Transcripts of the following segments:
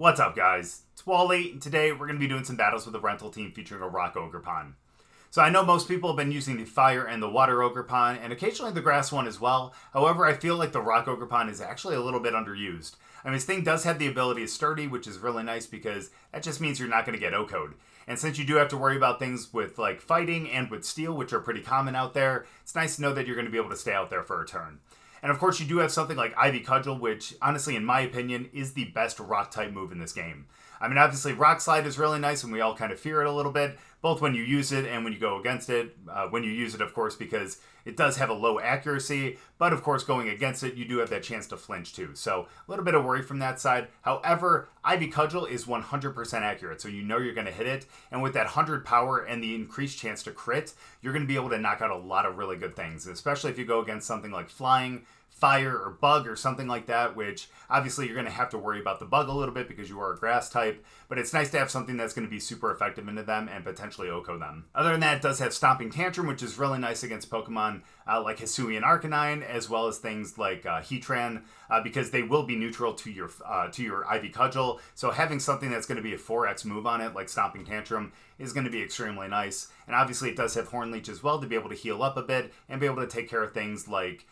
What's up, guys? It's Wally, and today we're going to be doing some battles with the rental team featuring a rock Ogerpon. So I know most people have been using the fire and the water Ogerpon, and occasionally the grass one as well. However, I feel like the rock Ogerpon is actually a little bit underused. I mean, this thing does have the ability of Sturdy, which is really nice because that just means you're not going to get OHKOed. And since you do have to worry about things with like fighting and with steel, which are pretty common out there, it's nice to know that you're going to be able to stay out there for a turn. And of course, you do have something like Ivy Cudgel, which, honestly, in my opinion, is the best rock-type move in this game. I mean, obviously, Rock Slide is really nice, and we all kind of fear it a little bit, both when you use it and when you go against it. When you use it, of course, because it does have a low accuracy, but of course, going against it, you do have that chance to flinch too. So, a little bit of worry from that side. However, Ivy Cudgel is 100% accurate, so you know you're going to hit it, and with that 100 power and the increased chance to crit, you're going to be able to knock out a lot of really good things, especially if you go against something like Flying, Fire, or Bug, or something like that, which obviously you're going to have to worry about the Bug a little bit because you are a grass type, but it's nice to have something that's going to be super effective into them and potentially OHKO them. Other than that, it does have Stomping Tantrum, which is really nice against Pokemon like Hisuian Arcanine, as well as things like Heatran, because they will be neutral to your Ivy Cudgel, so having something that's going to be a 4x move on it, like Stomping Tantrum, is going to be extremely nice. And obviously it does have Horn Leech as well to be able to heal up a bit and be able to take care of things like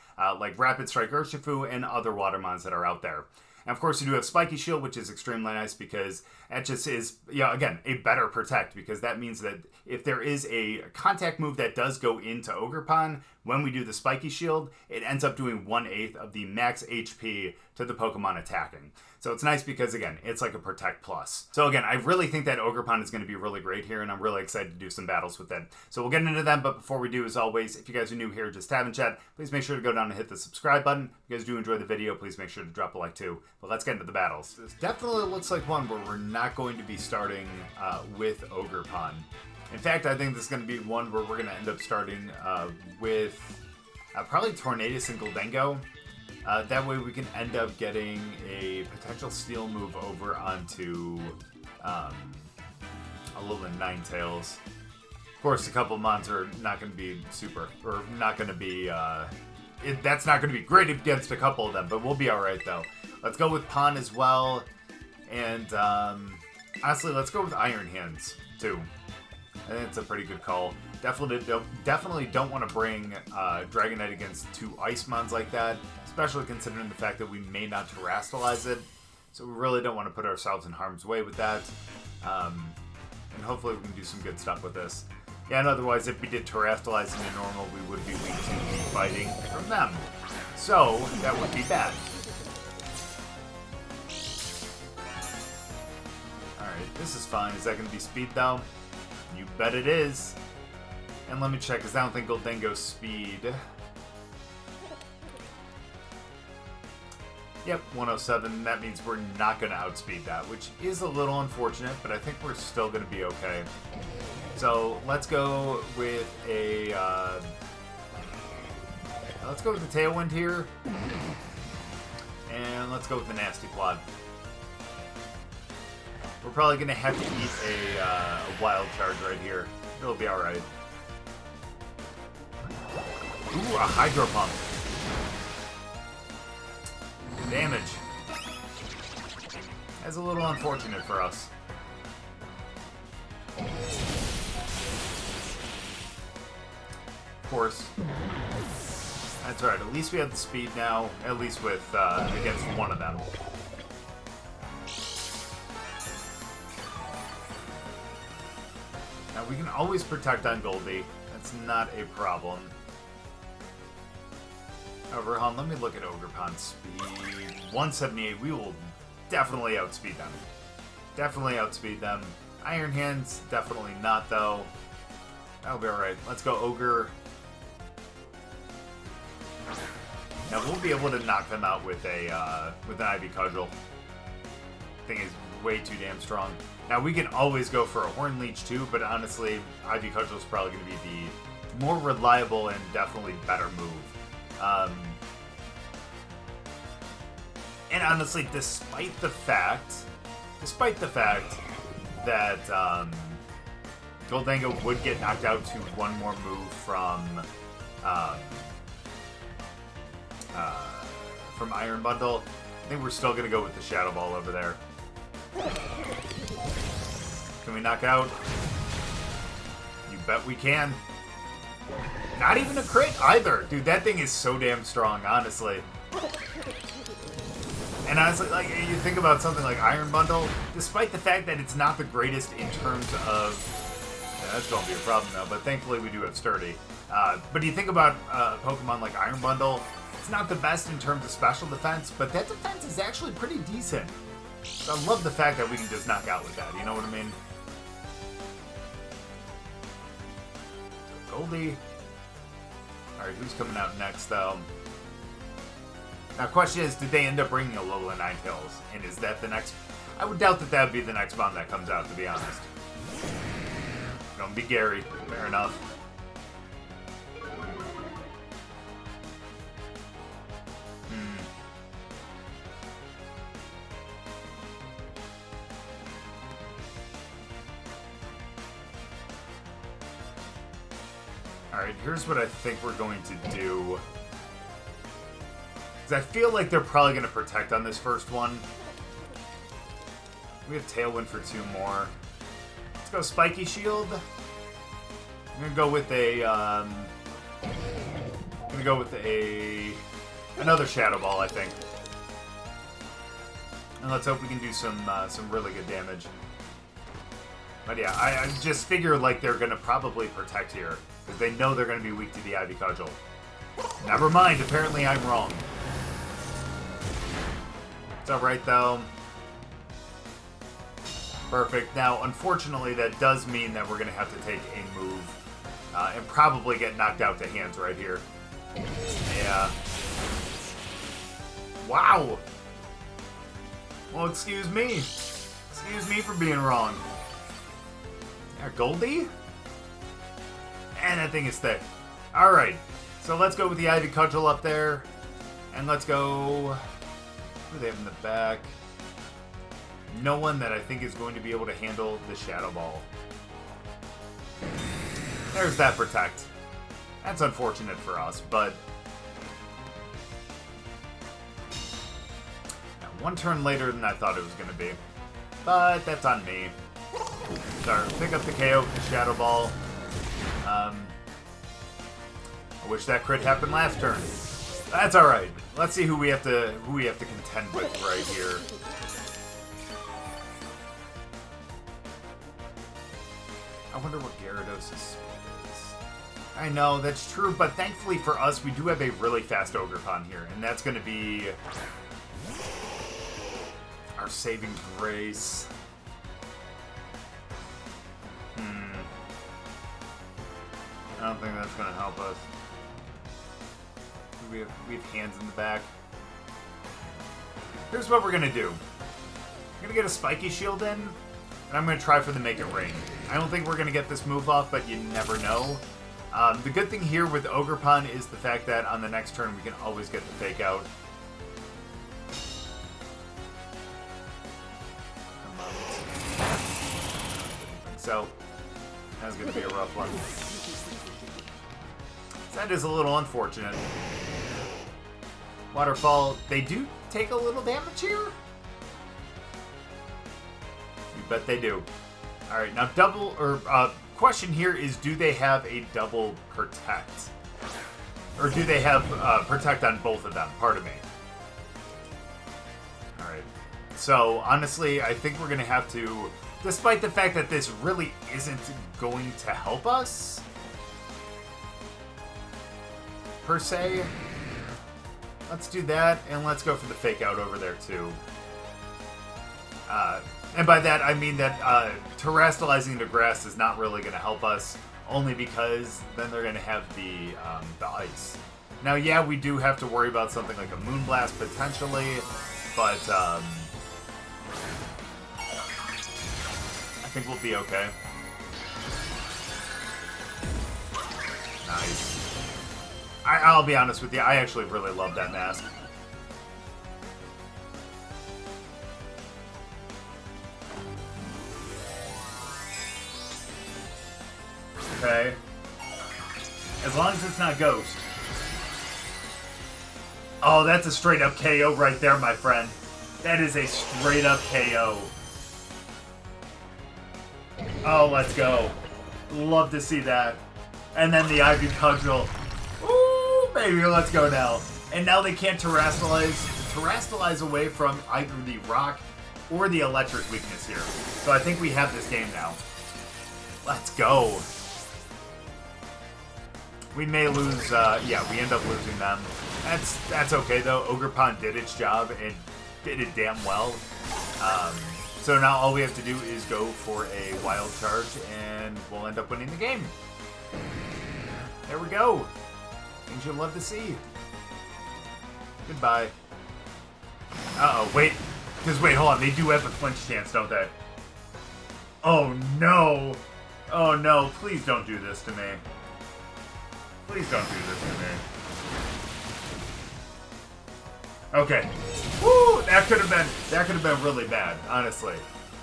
Rapid Strike Urshifu and other Watermons that are out there. And of course you do have Spiky Shield, which is extremely nice because that just is, again, a better protect, because that means that if there is a contact move that does go into Ogerpon, when we do the Spiky Shield, it ends up doing 1/8 of the max HP to the Pokemon attacking. So it's nice because, again, it's like a Protect Plus. So again, I really think that Ogerpon is going to be really great here, and I'm really excited to do some battles with it. So we'll get into them, but before we do, as always, if you guys are new here, just tapping chat, please make sure to go down and hit the subscribe button. If you guys do enjoy the video, please make sure to drop a like too. But let's get into the battles. This definitely looks like one where we're not going to be starting with Ogerpon. In fact, I think this is going to be one where we're going to end up starting with probably Tornadus and Gholdengo. That way we can end up getting a potential steel move over onto a little Ninetales. Of course, a couple mons are not going to be super, or not going to be, that's not going to be great against a couple of them, but we'll be alright though. Let's go with Pon as well, and honestly, let's go with Iron Hands too. I think it's a pretty good call. Definitely don't want to bring Dragonite against two Ice Mons like that, especially considering the fact that we may not Terrastalize it. So we really don't want to put ourselves in harm's way with that. And hopefully we can do some good stuff with this. Yeah, and otherwise, if we did Terrastalize into normal, we would be weak to the fighting from them. So that would be bad. Alright, this is fine. Is that going to be speed though? You bet it is. And let me check, because I don't think Gholdengo's speed. Yep, 107. That means we're not going to outspeed that, which is a little unfortunate, but I think we're still going to be okay. So let's go with a... let's go with the Tailwind here. And let's go with the Nasty Plot. We're probably going to have to eat a Wild Charge right here. It'll be alright. Ooh, a Hydro Pump. Damage. That's a little unfortunate for us. Of course. That's alright. At least we have the speed now. At least with against one of them. Now we can always protect on Goldie. That's not a problem. However, let me look at Ogerpon's speed. 178. We will definitely outspeed them. Definitely outspeed them. Iron Hands, definitely not though. That'll be alright. Let's go Ogre. Now we'll be able to knock them out with an Ivy Cudgel. Thing is way too damn strong. Now we can always go for a Horn Leech too, but honestly, Ivy Cudgel is probably going to be the more reliable and definitely better move. And honestly, despite the fact that Gholdengo would get knocked out to one more move from Iron Bundle, I think we're still going to go with the Shadow Ball over there. we knock out? You bet we can. Not even a crit either. Dude, that thing is so damn strong, honestly. And honestly, like, you think about something like Iron Bundle, despite the fact that it's not the greatest in terms of... Yeah, that's going to be a problem, though, but thankfully we do have Sturdy. But you think about Pokemon like Iron Bundle, it's not the best in terms of special defense, but that defense is actually pretty decent. So I love the fact that we can just knock out with that, you know what I mean? Goldie. Alright, who's coming out next, though? Now, question is, did they end up bringing Alola Ninetales? And is that the next... I would doubt that that would be the next bomb that comes out, to be honest. Gonna be Gary. Fair enough. Alright, here's what I think we're going to do. Because I feel like they're probably going to protect on this first one. We have Tailwind for 2 more. Let's go Spiky Shield. I'm going to go with another Shadow Ball, I think. And let's hope we can do some really good damage. But yeah, I just figure like they're going to probably protect here. Because they know they're going to be weak to the Ivy Cudgel. Never mind, apparently I'm wrong. It's alright though. Perfect. Now, unfortunately, that does mean that we're going to have to take a move. And probably get knocked out to hands right here. Yeah. Wow! Well, excuse me. Excuse me for being wrong. Yeah, Goldie? And that thing is thick. Alright, so let's go with the Ivy Cudgel up there. And let's go... Who do they have in the back? No one that I think is going to be able to handle the Shadow Ball. There's that Protect. That's unfortunate for us, but... Now, one turn later than I thought it was going to be. But that's on me. Sorry, pick up the KO with the Shadow Ball. I wish that crit happened last turn. That's alright. Let's see who we have to contend with right here. I wonder what Gyarados' speed is. I know, that's true, but thankfully for us, we do have a really fast Ogerpon here, and that's going to be our saving grace. I don't think that's going to help us. We have hands in the back. Here's what we're going to do. I'm going to get a Spiky Shield in, and I'm going to try for the Make It Rain. I don't think we're going to get this move off, but you never know. The good thing here with Ogerpon is the fact that on the next turn we can always get the Fake Out. So, that's going to be a rough one. That is a little unfortunate. Waterfall, they do take a little damage here? You bet they do. Alright, now question here is, do they have a double Protect? Or do they have Protect on both of them? Pardon me. Alright. So, honestly, I think we're going to have to, despite the fact that this really isn't going to help us, per se, let's do that, and let's go for the Fake Out over there, too. And by that, I mean that terrestrializing the grass is not really going to help us, only because then they're going to have the ice. Now, yeah, we do have to worry about something like a Moonblast, potentially, but I think we'll be okay. Nice. I'll be honest with you, I actually really love that mask. Okay. As long as it's not Ghost. Oh, that's a straight up KO right there, my friend. That is a straight up KO. Oh, let's go. Love to see that. And then the Ivy Cudgel. Ooh, baby, let's go now. And now they can't terrestrialize away from either the rock or the electric weakness here. So I think we have this game now. Let's go. We may lose, yeah, we end up losing them. That's okay, though. Ogerpon did its job and did it damn well. So now all we have to do is go for a wild charge, and we'll end up winning the game. There we go. Things you'll love to see. Goodbye. Uh-oh, wait. Because, wait, hold on. They do have a flinch chance, don't they? Oh, no. Oh, no. Please don't do this to me. Please don't do this to me. Okay. Woo! That could have been really bad, honestly.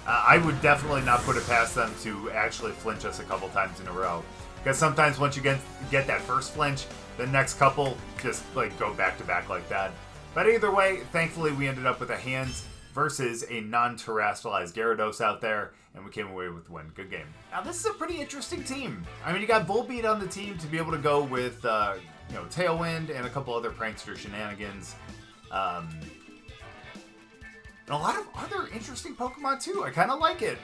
I would definitely not put it past them to actually flinch us a couple times in a row. Because sometimes once you get that first flinch, the next couple just like go back to back like that. But either way, thankfully we ended up with a hands versus a non-terrestrialized Gyarados out there, and we came away with the win. Good game. Now this is a pretty interesting team. I mean, you got Volbeat on the team to be able to go with you know, Tailwind and a couple other prankster shenanigans. And a lot of other interesting Pokemon too. I kind of like it.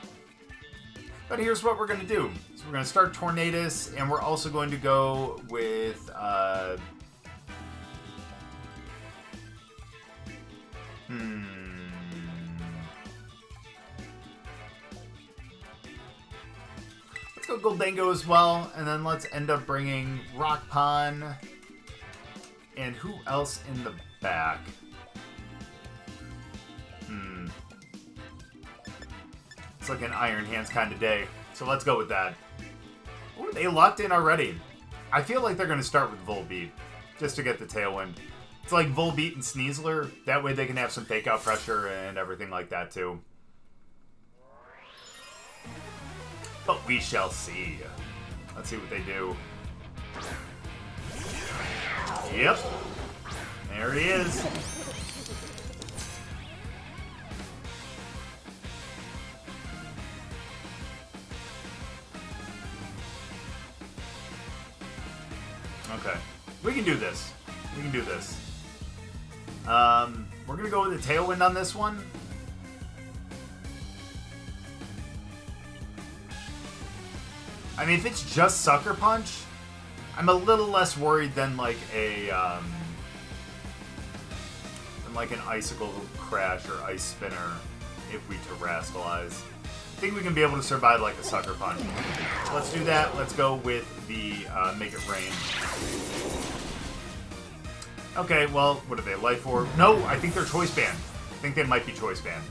But here's what we're going to do. So we're going to start Tornadus, and we're also going to go with... Let's go Gholdengo as well, and then let's end up bringing Rockpon. And who else in the back? It's like an Iron Hands kind of day. So let's go with that. Ooh, they locked in already. I feel like they're going to start with Volbeat, just to get the Tailwind. It's like Volbeat and Sneasler. That way they can have some fake out pressure and everything like that too. But we shall see. Let's see what they do. Yep. There he is. Okay. We can do this. We can do this. We're going to go with the Tailwind on this one. I mean, if it's just Sucker Punch, I'm a little less worried than like an Icicle Crash or Ice Spinner if we terrestrialize. I think we can be able to survive like a Sucker Punch. So let's do that. Let's go with the Make It Rain. Okay, well, what are they? Life Orb? No, I think they're Choice Band. I think they might be Choice Band.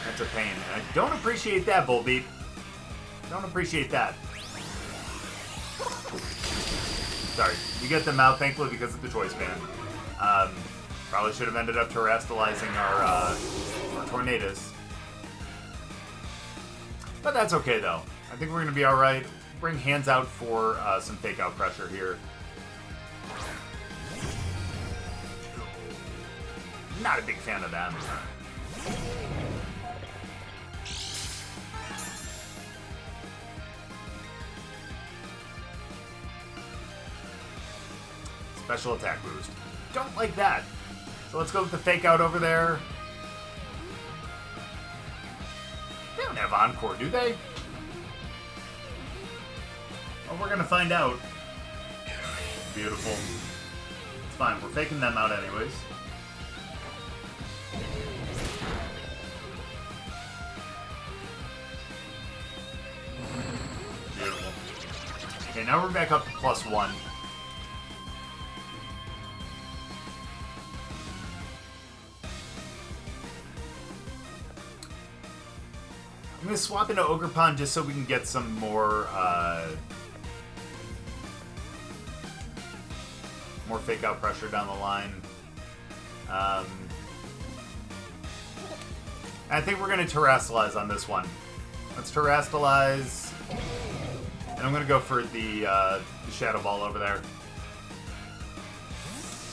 That's a pain. And I don't appreciate that, Volbeat. Don't appreciate that. Sorry. You get them out, thankfully, because of the Choice Band. Probably should have ended up terrestrializing our Tornadus. But that's okay, though. I think we're going to be alright. Bring hands out for some fake out pressure here. Not a big fan of that. Special attack boost. Don't like that. So let's go with the fake out over there. They don't have Encore, do they? Well, we're gonna find out. Beautiful. It's fine, we're faking them out anyways. Beautiful. Okay, now we're back up to +1. I'm going to swap into Ogerpon just so we can get some more fake out pressure down the line. I think we're going to terrestrialize on this one. Let's terrestrialize. And I'm going to go for the Shadow Ball over there.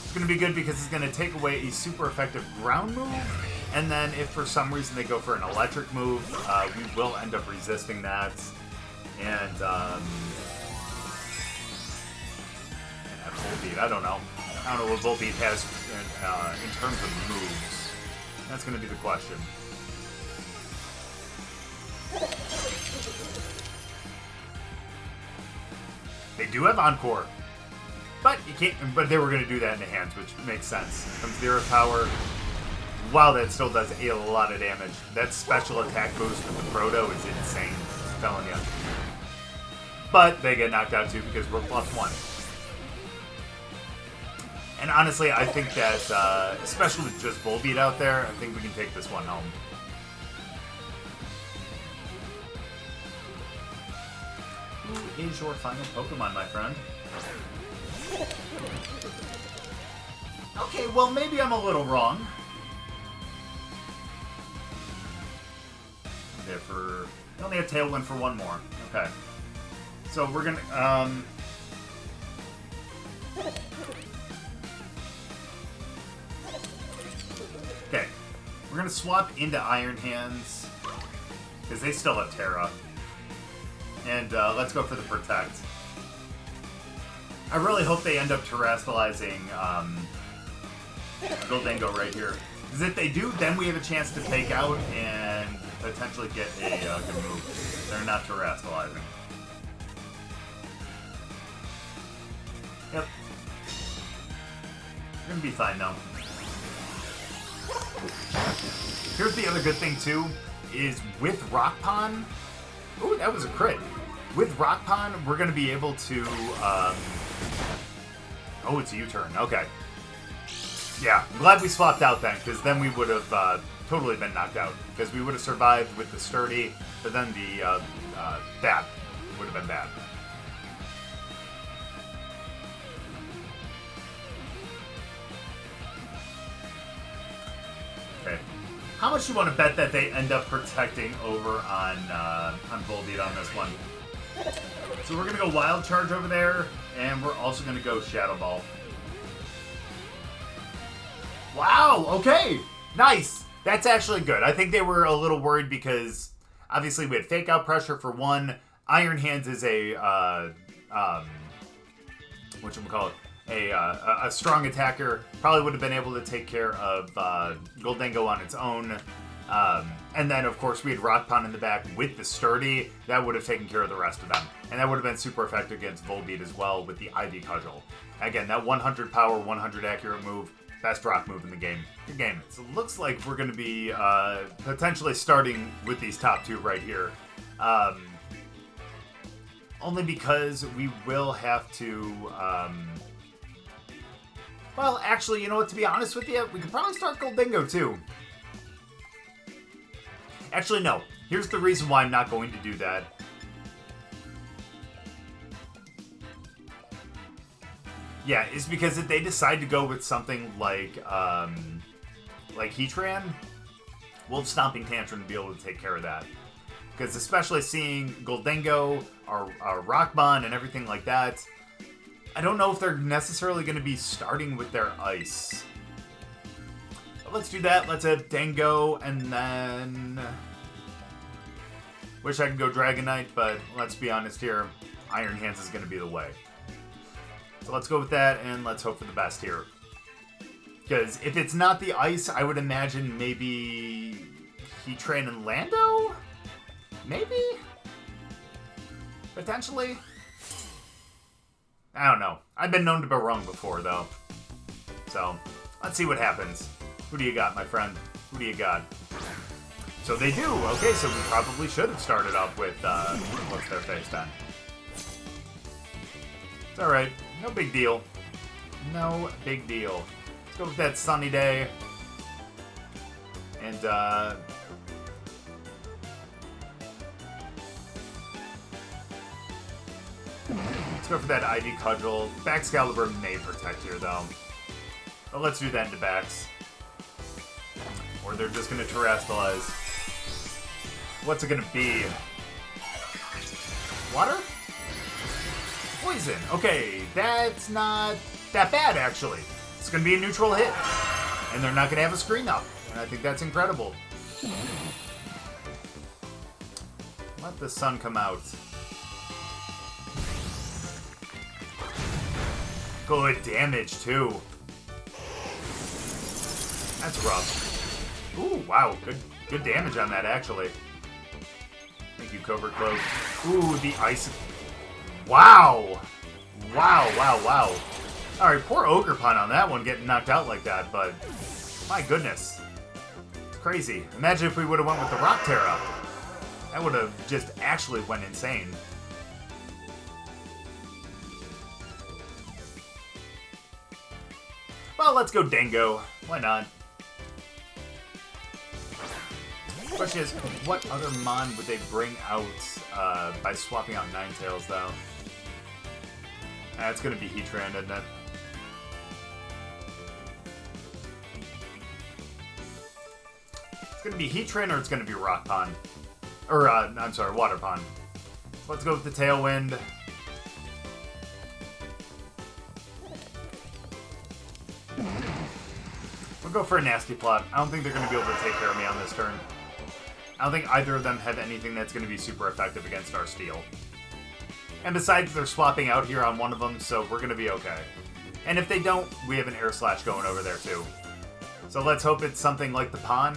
It's going to be good because it's going to take away a super effective ground move. And then if for some reason they go for an electric move, we will end up resisting that. And Volbeat, I don't know. I don't know what Volbeat has in terms of moves. That's going to be the question. They do have Encore. But you can't. But they were going to do that in the hands, which makes sense. Comes Zero Power. Wow, that still does a lot of damage. That special attack boost with the Proto is insane. I'm telling you. But they get knocked out too because we're +1. And honestly, I think that, especially with just Volbeat out there, I think we can take this one home. Who is your final Pokemon, my friend? Okay, well, maybe I'm a little wrong. They only have Tailwind for one more. Okay. So we're gonna, okay. We're gonna swap into Iron Hands, because they still have Terra. And let's go for the Protect. I really hope they end up terrestrializing Gholdengo right here. Because if they do, then we have a chance to take out and potentially get a good move. They're not terrestrializing. Yep. We're gonna be fine though. Here's the other good thing too, is with Rockpon. Ooh, that was a crit. With Rockpon, we're gonna be able to. Oh, it's a U-turn. Okay. Yeah, I'm glad we swapped out then, because then we would have totally been knocked out. Because we would have survived with the Sturdy, but then the that would have been bad. Okay. How much do you want to bet that they end up protecting over on Volbeat on this one? So we're going to go Wild Charge over there, and we're also going to go Shadow Ball. Wow, okay, nice. That's actually good. I think they were a little worried because obviously we had Fake Out Pressure for one. Iron Hands is a, whatchamacallit, a strong attacker. Probably would have been able to take care of Gholdengo on its own. And then, of course, we had Rockpon in the back with the Sturdy. That would have taken care of the rest of them. And that would have been super effective against Volbeat as well with the Ivy Cudgel. Again, that 100 power, 100 accurate move. Best rock move in the game. Good game. So it looks like we're going to be potentially starting with these top two right here. Only because we will have to... well, actually, you know what? To be honest with you, we could probably start Gholdengo too. Actually, no. Here's the reason why I'm not going to do that. Yeah, is because if they decide to go with something like Heatran, we'll have Stomping Tantrum to be able to take care of that. Because especially seeing Gholdengo, our Rockbond, and everything like that, I don't know if they're necessarily going to be starting with their Ice. But let's do that. Let's have Dango, and then... Wish I could go Dragonite, but let's be honest here. Iron Hands is going to be the way. So let's go with that, and let's hope for the best here. Because if it's not the Ice, I would imagine maybe Heatran and Lando? Maybe? Potentially? I don't know. I've been known to be wrong before, though. So, let's see what happens. Who do you got, my friend? Who do you got? So they do. Okay, so we probably should have started off with, what's their face then? It's alright. No big deal. No big deal. Let's go with that sunny day. And, let's go for that Ivy Cudgel. Excalibur may protect here, though. But let's do that into Bax. Or they're just going to terrestrialize. What's it going to be? Water? Poison. Okay, that's not that bad, actually. It's going to be a neutral hit. And they're not going to have a screen up. And I think that's incredible. Let the sun come out. Good damage, too. That's rough. Ooh, wow. Good damage on that, actually. Thank you, Covert Cloak. Ooh, the ice. Wow. Wow, wow, wow. Alright, poor Ogerpon on that one getting knocked out like that, but my goodness. It's crazy. Imagine if we would have went with the Rock Terra. That would have just actually went insane. Well, let's go Dingo. Why not? Question is, what other Mon would they bring out by swapping out Ninetales, though? It's going to be Heatran, isn't it? It's going to be Heatran or it's going to be Rockpon. Or, I'm sorry, Waterpon. Let's go with the Tailwind. We'll go for a Nasty Plot. I don't think they're going to be able to take care of me on this turn. I don't think either of them have anything that's going to be super effective against our Steel. And besides, they're swapping out here on one of them, so we're going to be okay. And if they don't, we have an Air Slash going over there too. So let's hope it's something like the Pon.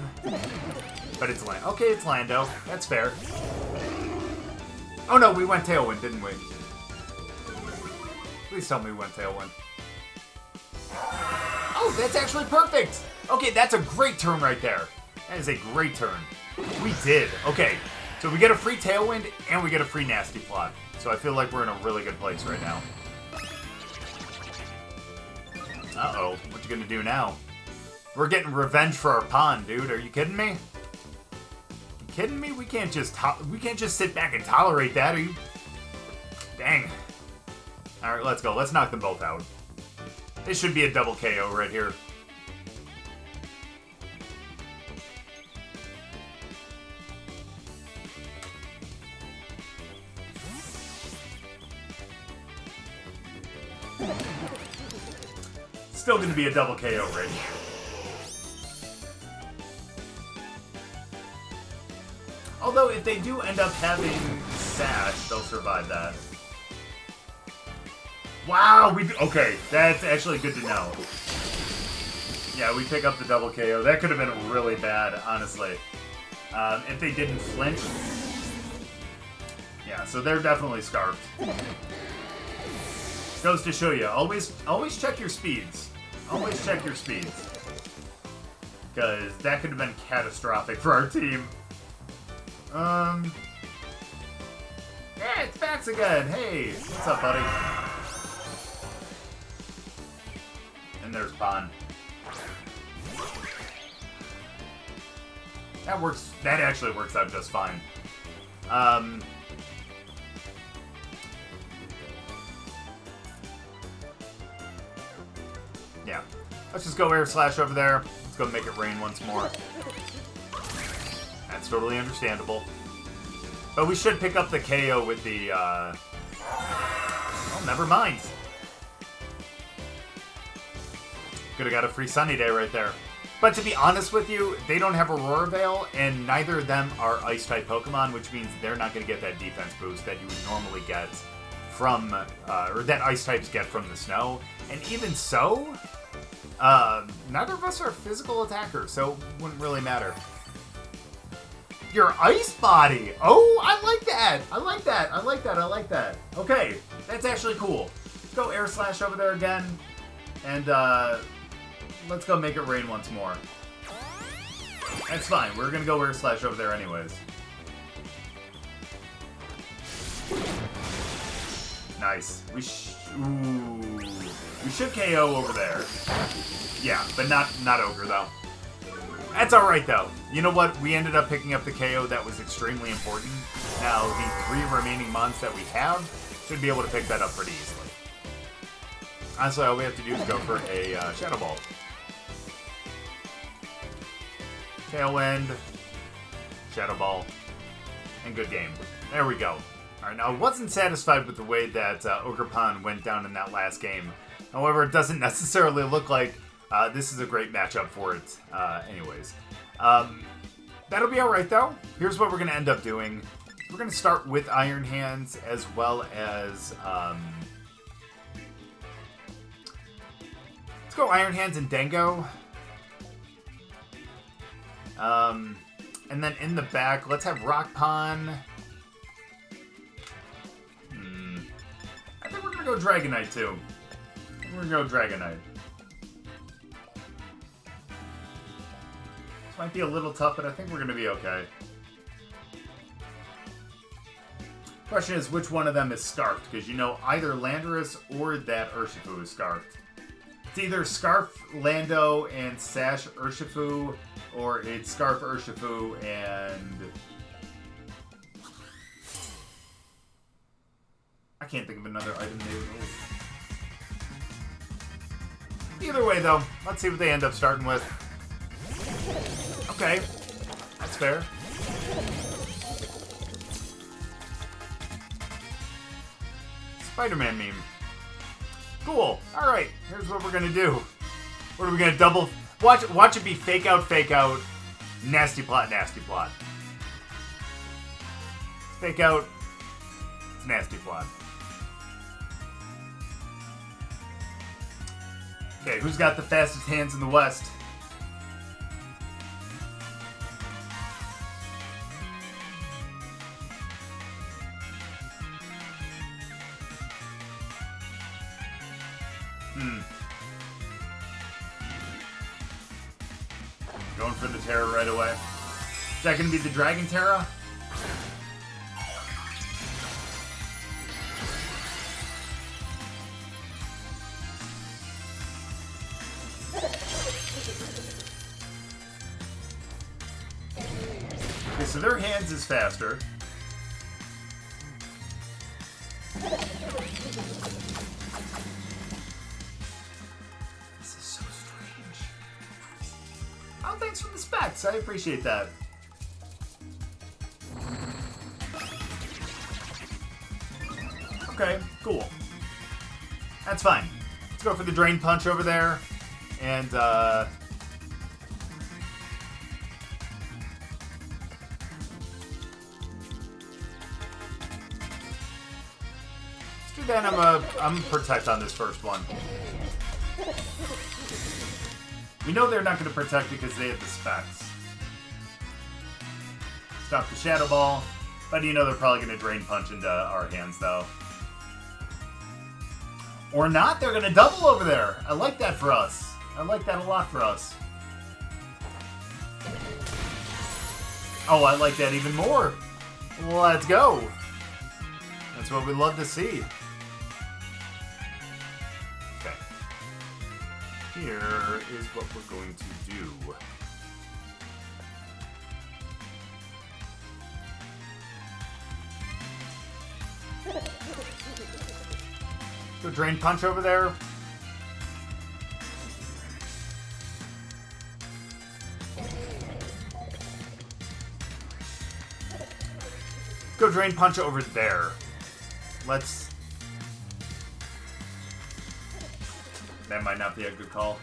But it's Lando. Okay, it's Lando. That's fair. Oh no, we went Tailwind, didn't we? Please tell me we went Tailwind. Oh, that's actually perfect! Okay, that's a great turn right there. That is a great turn. We did. Okay, so we get a free Tailwind and we get a free Nasty Plot. So I feel like we're in a really good place right now. Uh-oh, what you gonna do now? We're getting revenge for our Pon, dude. Are you kidding me? You kidding me? We can't just sit back and tolerate that. Are you? Dang. All right, let's go. Let's knock them both out. This should be a double KO right here. Still going to be a double KO right here. Although, if they do end up having Sash, they'll survive that. Wow, okay, that's actually good to know. Yeah, we pick up the double KO. That could have been really bad, honestly. If they didn't flinch. Yeah, so they're definitely scarfed. Goes to show you, always check your speeds. Always check your speeds. Because that could have been catastrophic for our team. Yeah, it's Bax again. Hey, what's up, buddy? And there's Pon. That works. That actually works out just fine. Yeah. Let's just go Air Slash over there. Let's go make it rain once more. That's totally understandable. But we should pick up the KO with the, oh, never mind. Could have got a free Sunny Day right there. But to be honest with you, they don't have Aurora Veil, and neither of them are Ice-type Pokemon, which means they're not going to get that defense boost that you would normally get from, or that Ice-types get from the snow. And even so, neither of us are physical attackers, so it wouldn't really matter. Your Ice Body! Oh, I like that! I like that! I like that! I like that! Okay, that's actually cool. Let's go Air Slash over there again, and, let's go make it rain once more. That's fine. We're gonna go Air Slash over there anyways. Nice. We should KO over there. Yeah, but not Ogre though. That's alright though. You know what? We ended up picking up the KO that was extremely important. Now, the 3 remaining mons that we have should be able to pick that up pretty easily. Honestly, all we have to do is go for a Shadow Ball. Tailwind, Shadow Ball, and good game. There we go. Alright, now I wasn't satisfied with the way that Ogerpon went down in that last game. However, it doesn't necessarily look like This is a great matchup for it anyways. That'll be alright, though. Here's what we're going to end up doing. We're going to start with Iron Hands as well as... let's go Iron Hands and Dango. And then in the back, let's have Rockpon. I think we're going to go Dragonite, too. We're going to go Dragonite. This might be a little tough, but I think we're going to be okay. Question is, which one of them is Scarfed? Because you know either Landorus or that Urshifu is Scarfed. It's either Scarf Lando and Sash Urshifu, or it's Scarf Urshifu and... I can't think of another item they would hold. Either way, though, let's see what they end up starting with. Okay, that's fair. Spider-Man meme. Cool. Alright, here's what we're gonna do. What are we gonna double... Watch it be fake out, nasty plot, nasty plot. Fake out, nasty plot. Okay, who's got the fastest hands in the West? Going for the Terra right away. Is that going to be the Dragon Terra? Okay, so their hands is faster. Thanks for the specs. I appreciate that. Okay, cool. That's fine. Let's go for the Drain Punch over there. And, let's do that. I'm Protect on this first one. We know they're not going to protect because they have the specs. Stop the Shadow Ball. But you know they're probably going to Drain Punch into our hands, though. Or not, they're going to double over there. I like that for us. I like that a lot for us. Oh, I like that even more. Let's go. That's what we love to see. Here is what we're going to do. Go Drain Punch over there. Go Drain Punch over there. Let's... That might not be a good call.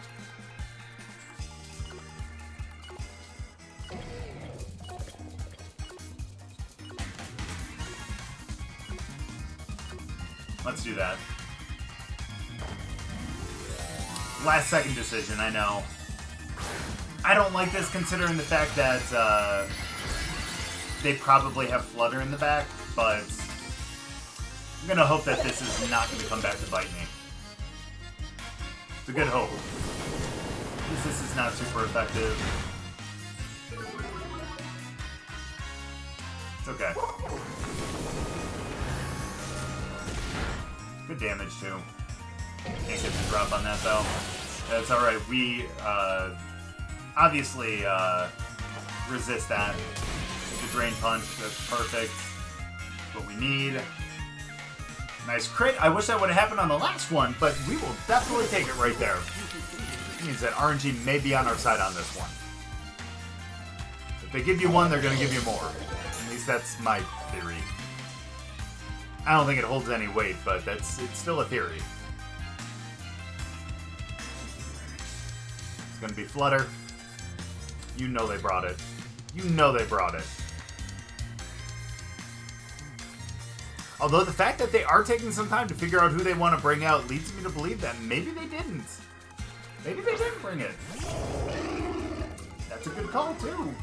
Let's do that. Last second decision, I know. I don't like this considering the fact that they probably have Flutter in the back, but I'm gonna hope that this is not gonna come back to bite me. It's a good hope. This is not super effective. It's okay. Good damage, too. Can't get the drop on that, though. That's alright. We, obviously, resist that. The Drain Punch, that's perfect. What we need. Nice crit. I wish that would have happened on the last one, but we will definitely take it right there. It means that RNG may be on our side on this one. If they give you one, they're going to give you more. At least that's my theory. I don't think it holds any weight, but it's still a theory. It's going to be Flutter. You know they brought it. You know they brought it. Although the fact that they are taking some time to figure out who they want to bring out leads me to believe that maybe they didn't. Maybe they didn't bring it. That's a good call, too.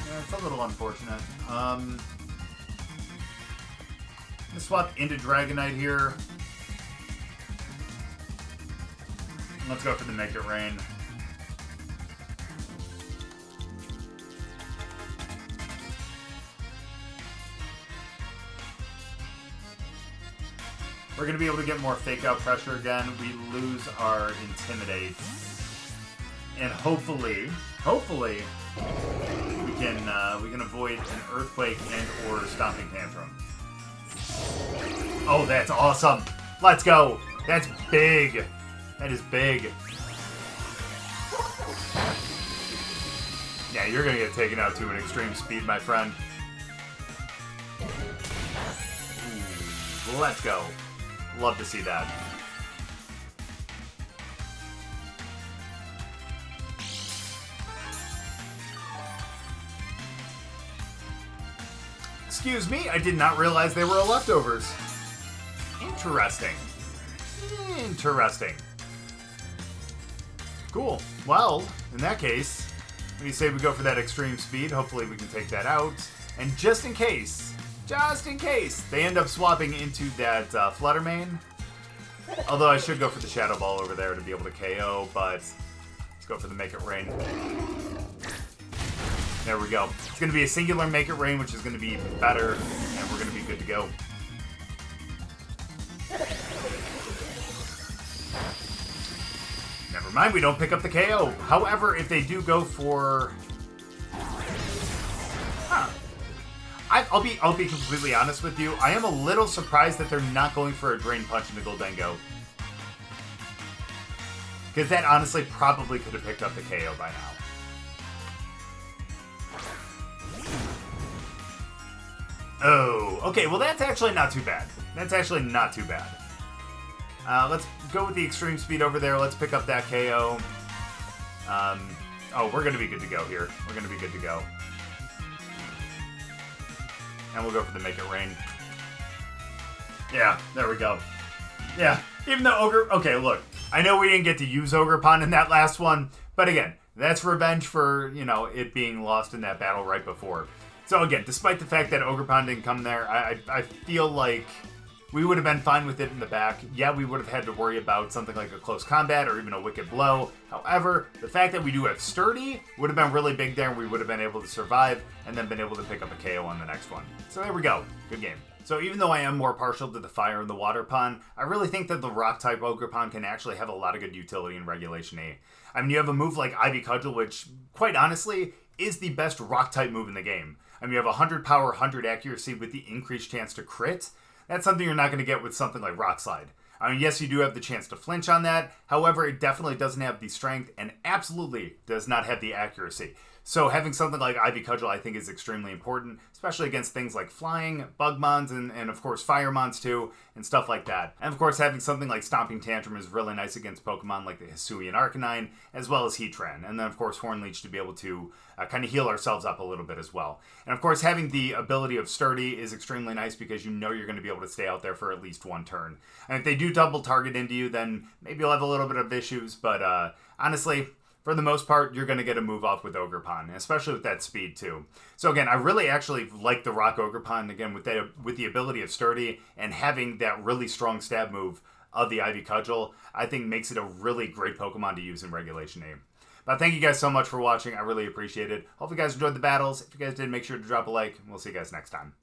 Yeah, it's a little unfortunate. I'm going to swap into Dragonite here. Let's go for the Make It Rain. We're going to be able to get more fake out pressure again. We lose our Intimidate. And hopefully, we can avoid an Earthquake and or Stomping Tantrum. Oh, that's awesome. Let's go. That's big. That is big. Yeah, you're going to get taken out to an extreme speed, my friend. Ooh, let's go. Love to see that. Excuse me, I did not realize they were leftovers. Interesting. Interesting. Cool. Well, in that case, when you say we go for that extreme speed, hopefully we can take that out. And just in case, they end up swapping into that Flutter Mane. Although I should go for the Shadow Ball over there to be able to KO, but let's go for the Make It Rain. There we go. It's going to be a singular Make It Rain, which is going to be even better, and we're going to be good to go. Never mind, we don't pick up the KO. However, if they do go for... I'll be completely honest with you. I am a little surprised that they're not going for a Drain Punch into Gholdengo. Because that honestly probably could have picked up the KO by now. Oh, okay, well that's actually not too bad. That's actually not too bad. Let's go with the extreme speed over there. Let's pick up that KO. Oh, we're going to be good to go here. We're going to be good to go. And we'll go for the Make It Rain. Yeah, there we go. Yeah, even though okay, look. I know we didn't get to use Ogerpon in that last one, but again, that's revenge for, you know, it being lost in that battle right before. So again, despite the fact that Ogerpon didn't come there, I feel like we would have been fine with it in the back. Yeah, we would have had to worry about something like a close combat or even a wicked blow. However, the fact that we do have Sturdy would have been really big there, and we would have been able to survive and then been able to pick up a KO on the next one. So there we go. Good game. So even though I am more partial to the Fire and the Water Pon, I really think that the Rock-type Ogerpon can actually have a lot of good utility in Regulation A. I mean, you have a move like Ivy Cudgel, which, quite honestly, is the best Rock-type move in the game. I mean, you have 100 power, 100 accuracy with the increased chance to crit. That's something you're not going to get with something like Rock Slide. I mean, yes, you do have the chance to flinch on that. However, it definitely doesn't have the strength and absolutely does not have the accuracy. So having something like Ivy Cudgel, I think, is extremely important, especially against things like Flying, Bugmons, and of course Firemons too, and stuff like that. And of course, having something like Stomping Tantrum is really nice against Pokemon like the Hisui and Arcanine, as well as Heatran. And then of course Hornleech to be able to kind of heal ourselves up a little bit as well. And of course, having the ability of Sturdy is extremely nice because you know you're going to be able to stay out there for at least one turn. And if they do double target into you, then maybe you'll have a little bit of issues, but honestly, for the most part, you're going to get a move off with Ogerpon, especially with that speed too. So again, I really actually like the Rock Ogerpon, again, with the ability of Sturdy and having that really strong stab move of the Ivy Cudgel, I think makes it a really great Pokemon to use in Regulation A. But thank you guys so much for watching. I really appreciate it. Hope you guys enjoyed the battles. If you guys did, make sure to drop a like. We'll see you guys next time.